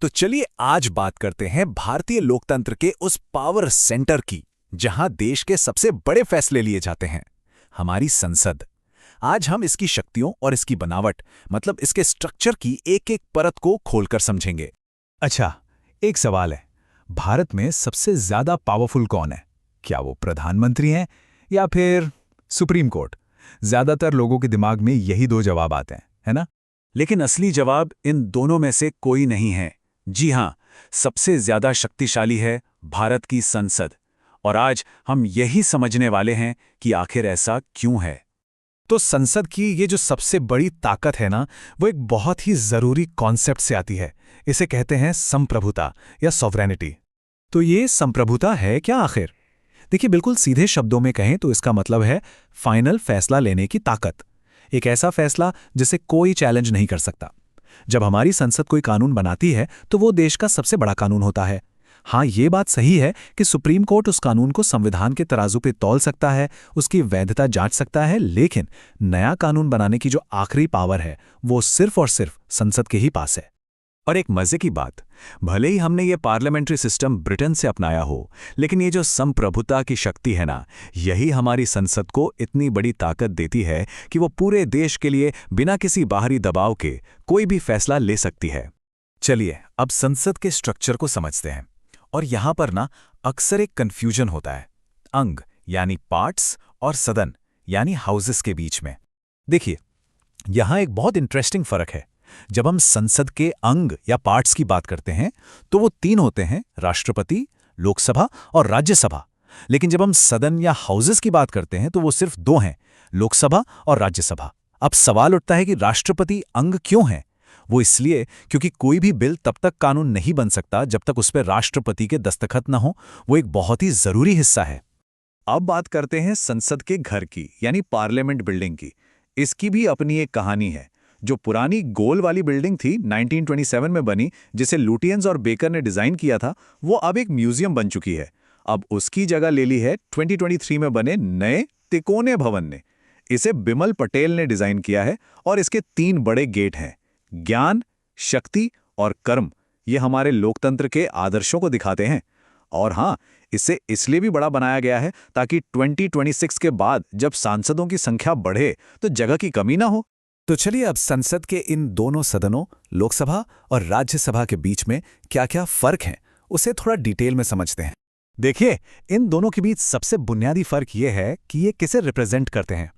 तो चलिए आज बात करते हैं भारतीय लोकतंत्र के उस पावर सेंटर की जहां देश के सबसे बड़े फैसले लिए जाते हैं, हमारी संसद। आज हम इसकी शक्तियों और इसकी बनावट मतलब इसके स्ट्रक्चर की एक-एक परत को खोलकर समझेंगे। अच्छा, एक सवाल है। भारत में सबसे ज्यादा पावरफुल कौन है? क्या वो प्रधानमंत्री हैं या फिर सुप्रीम कोर्ट? ज्यादातर लोगों के दिमाग में यही दो जवाब आते हैं, है ना? लेकिन असली जवाब इन दोनों में से कोई नहीं है। जी हां, सबसे ज्यादा शक्तिशाली है भारत की संसद। और आज हम यही समझने वाले हैं कि आखिर ऐसा क्यों है। तो संसद की ये जो सबसे बड़ी ताकत है ना, वो एक बहुत ही जरूरी कॉन्सेप्ट से आती है। इसे कहते हैं संप्रभुता या सॉवरेनिटी। तो ये संप्रभुता है क्या आखिर? देखिए, बिल्कुल सीधे शब्दों में कहें तो इसका मतलब है फाइनल फैसला लेने की ताकत। एक ऐसा फैसला जिसे कोई चैलेंज नहीं कर सकता। जब हमारी संसद कोई कानून बनाती है तो वो देश का सबसे बड़ा कानून होता है। हाँ, ये बात सही है कि सुप्रीम कोर्ट उस कानून को संविधान के तराजू पे तौल सकता है, उसकी वैधता जांच सकता है, लेकिन नया कानून बनाने की जो आखिरी पावर है वो सिर्फ और सिर्फ संसद के ही पास है। और एक मजे की बात, भले ही हमने ये पार्लियामेंट्री सिस्टम ब्रिटेन से अपनाया हो, लेकिन ये जो संप्रभुता की शक्ति है ना, यही हमारी संसद को इतनी बड़ी ताकत देती है कि वो पूरे देश के लिए बिना किसी बाहरी दबाव के कोई भी फैसला ले सकती है। चलिए अब संसद के स्ट्रक्चर को समझते हैं। और यहां पर ना अक्सर एक कंफ्यूजन होता है अंग यानी पार्ट्स और सदन यानी हाउसेस के बीच में। देखिए, यहां एक बहुत इंटरेस्टिंग फर्क है। जब हम संसद के अंग या पार्ट्स की बात करते हैं तो वो तीन होते हैं, राष्ट्रपति, लोकसभा और राज्यसभा। लेकिन जब हम सदन या हाउसेस की बात करते हैं तो वो सिर्फ दो हैं, लोकसभा और राज्यसभा। अब सवाल उठता है कि राष्ट्रपति अंग क्यों है? वो इसलिए क्योंकि कोई भी बिल तब तक कानून नहीं बन सकता जब तक उस पर राष्ट्रपति के दस्तखत न हो। वो एक बहुत ही जरूरी हिस्सा है। अब बात करते हैं संसद के घर की यानी पार्लियामेंट बिल्डिंग की। इसकी भी अपनी एक कहानी है। जो पुरानी गोल वाली बिल्डिंग थी 1927 में बनी, जिसे लुटियंस और बेकर ने डिजाइन किया था, वो अब एक म्यूजियम बन चुकी है। अब उसकी जगह ले ली है 2023 में बने नए तिकोने भवन ने। इसे बिमल पटेल ने डिजाइन किया है और इसके 3 बड़े गेट हैं, ज्ञान, शक्ति और कर्म। ये हमारे लोकतंत्र के आदर्शों को दिखाते हैं। और हाँ, इसे इसलिए भी बड़ा बनाया गया है ताकि 2026 के बाद जब सांसदों की संख्या बढ़े तो जगह की कमी ना हो। तो चलिए अब संसद के इन दोनों सदनों, लोकसभा और राज्यसभा के बीच में क्या-क्या फर्क हैं, उसे थोड़ा डिटेल में समझते हैं। देखिए, इन दोनों के बीच सबसे बुनियादी फर्क यह है कि ये किसे रिप्रेजेंट करते हैं।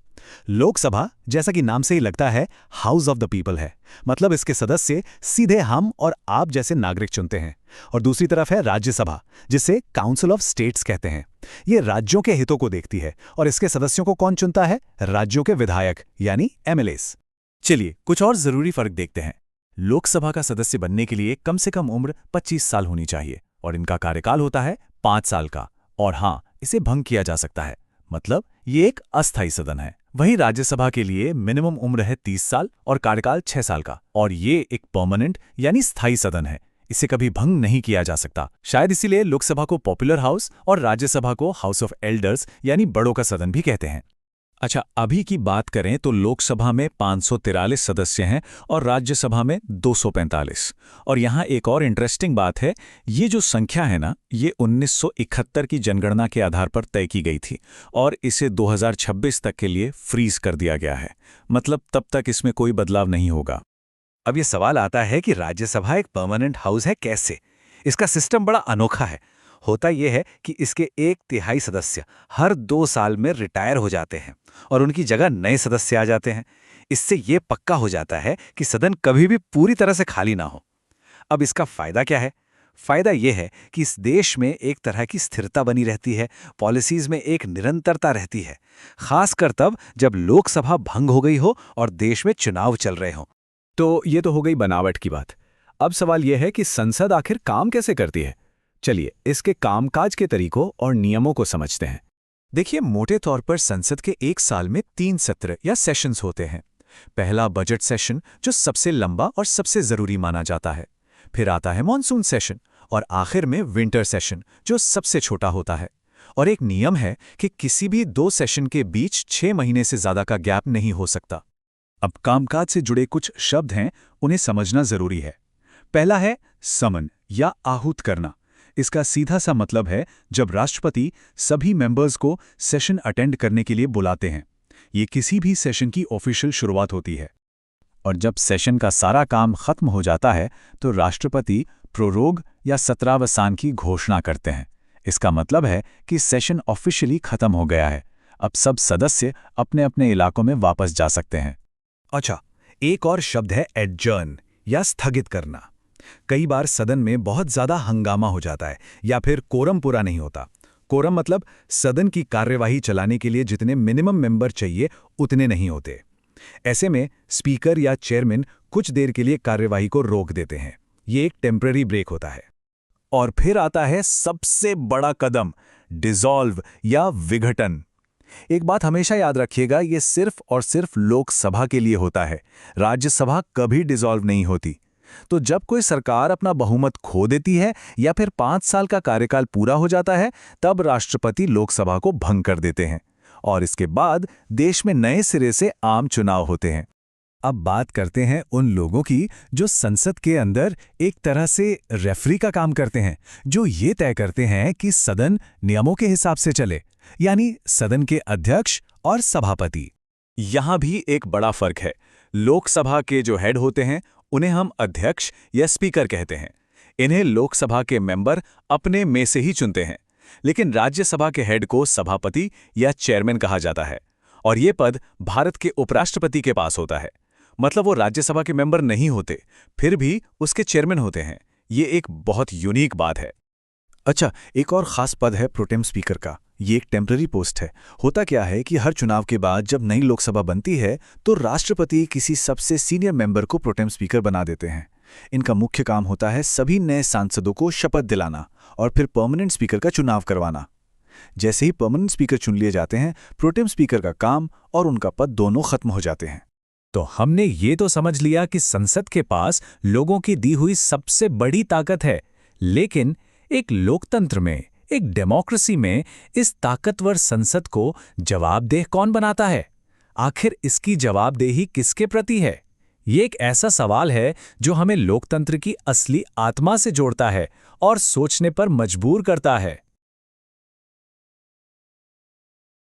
लोकसभा, जैसा कि नाम से ही लगता है, हाउस ऑफ द पीपल है। मतलब इसके सदस्य सीधे हम और आप जैसे नागरिक चुनते हैं। और दूसरी तरफ है राज्यसभा, जिसे काउंसिल ऑफ स्टेट्स कहते हैं। ये राज्यों के हितों को देखती है और इसके सदस्यों को कौन चुनता है? राज्यों के विधायक यानी एमएलएस। चलिए कुछ और जरूरी फर्क देखते हैं। लोकसभा का सदस्य बनने के लिए कम से कम उम्र 25 साल होनी चाहिए और इनका कार्यकाल होता है 5 साल का। और हाँ, इसे भंग किया जा सकता है, मतलब ये एक अस्थायी सदन है। वहीं राज्यसभा के लिए मिनिमम उम्र है 30 साल और कार्यकाल 6 साल का, और ये एक परमानेंट यानी स्थायी सदन है। इसे कभी भंग नहीं किया जा सकता। शायद इसीलिए लोकसभा को पॉपुलर हाउस और राज्यसभा को हाउस ऑफ एल्डर्स यानी बड़ों का सदन भी कहते हैं। अच्छा, अभी की बात करें तो लोकसभा में 543 सदस्य हैं और राज्यसभा में 245। और यहाँ एक और इंटरेस्टिंग बात है, ये जो संख्या है ना, ये 1971 की जनगणना के आधार पर तय की गई थी और इसे 2026 तक के लिए फ्रीज कर दिया गया है। मतलब तब तक इसमें कोई बदलाव नहीं होगा। अब ये सवाल आता है कि राज्यसभा एक परमानेंट हाउस है कैसे? इसका सिस्टम बड़ा अनोखा है। होता यह है कि इसके 1/3 सदस्य हर 2 साल में रिटायर हो जाते हैं और उनकी जगह नए सदस्य आ जाते हैं। इससे यह पक्का हो जाता है कि सदन कभी भी पूरी तरह से खाली ना हो। अब इसका फायदा क्या है? फायदा यह है कि इस देश में एक तरह की स्थिरता बनी रहती है, पॉलिसीज में एक निरंतरता रहती है, खासकर तब जब लोकसभा भंग हो गई हो और देश में चुनाव चल रहे हों। तो ये तो हो गई बनावट की बात। अब सवाल यह है कि संसद आखिर काम कैसे करती है? चलिए इसके कामकाज के तरीकों और नियमों को समझते हैं। देखिए, मोटे तौर पर संसद के एक साल में 3 सत्र या सेशंस होते हैं। पहला बजट सेशन, जो सबसे लंबा और सबसे जरूरी माना जाता है। फिर आता है मॉनसून सेशन और आखिर में विंटर सेशन, जो सबसे छोटा होता है। और एक नियम है कि किसी भी 2 सेशन के बीच 6 महीने से ज्यादा का गैप नहीं हो सकता। अब कामकाज से जुड़े कुछ शब्द हैं, उन्हें समझना जरूरी है। पहला है समन या आहूत करना। इसका सीधा सा मतलब है जब राष्ट्रपति सभी मेंबर्स को सेशन अटेंड करने के लिए बुलाते हैं। ये किसी भी सेशन की ऑफिशियल शुरुआत होती है। और जब सेशन का सारा काम खत्म हो जाता है तो राष्ट्रपति प्रोरोग या सत्रावसान की घोषणा करते हैं। इसका मतलब है कि सेशन ऑफिशियली खत्म हो गया है। अब सब सदस्य अपने अपने इलाकों में वापस जा सकते हैं। अच्छा, एक और शब्द है एडजर्न या स्थगित करना। कई बार सदन में बहुत ज्यादा हंगामा हो जाता है या फिर कोरम पूरा नहीं होता। कोरम मतलब सदन की कार्यवाही चलाने के लिए जितने मिनिमम मेंबर चाहिए उतने नहीं होते। ऐसे में स्पीकर या चेयरमैन कुछ देर के लिए कार्यवाही को रोक देते हैं। ये एक टेम्पररी ब्रेक होता है। और फिर आता है सबसे बड़ा कदम, डिसॉल्व या विघटन। एक बात हमेशा याद रखिएगा, ये सिर्फ और सिर्फ लोकसभा के लिए होता है। राज्यसभा कभी डिसॉल्व नहीं होती। तो जब कोई सरकार अपना बहुमत खो देती है या फिर 5 साल का कार्यकाल पूरा हो जाता है, तब राष्ट्रपति लोकसभा को भंग कर देते हैं और इसके बाद देश में नए सिरे से आम चुनाव होते हैं। अब बात करते हैं उन लोगों की जो संसद के अंदर एक तरह से रेफरी का काम करते हैं, जो ये तय करते हैं कि सदन नियमों के हिसाब से चले, यानी सदन के अध्यक्ष और सभापति। यहां भी एक बड़ा फर्क है। लोकसभा के जो हेड होते हैं उन्हें हम अध्यक्ष या स्पीकर कहते हैं। इन्हें लोकसभा के मेंबर अपने में से ही चुनते हैं। लेकिन राज्यसभा के हेड को सभापति या चेयरमैन कहा जाता है और ये पद भारत के उपराष्ट्रपति के पास होता है। मतलब वो राज्यसभा के मेंबर नहीं होते, फिर भी उसके चेयरमैन होते हैं। ये एक बहुत यूनिक बात है। अच्छा, एक और खास पद है प्रोटेम स्पीकर का। ये एक टेम्पररी पोस्ट है। होता क्या है कि हर चुनाव के बाद जब नई लोकसभा बनती है तो राष्ट्रपति किसी सबसे सीनियर मेंबर को प्रोटेम स्पीकर बना देते हैं। इनका मुख्य काम होता है सभी नए सांसदों को शपथ दिलाना और फिर परमानेंट स्पीकर का चुनाव करवाना। जैसे ही परमानेंट स्पीकर चुन लिए जाते हैं, प्रोटेम स्पीकर का काम और उनका पद दोनों खत्म हो जाते हैं। तो हमने ये तो समझ लिया कि संसद के पास लोगों की दी हुई सबसे बड़ी ताकत है, लेकिन एक लोकतंत्र में, एक डेमोक्रेसी में इस ताकतवर संसद को जवाबदेह कौन बनाता है? आखिर इसकी जवाबदेही किसके प्रति है? ये एक ऐसा सवाल है जो हमें लोकतंत्र की असली आत्मा से जोड़ता है और सोचने पर मजबूर करता है।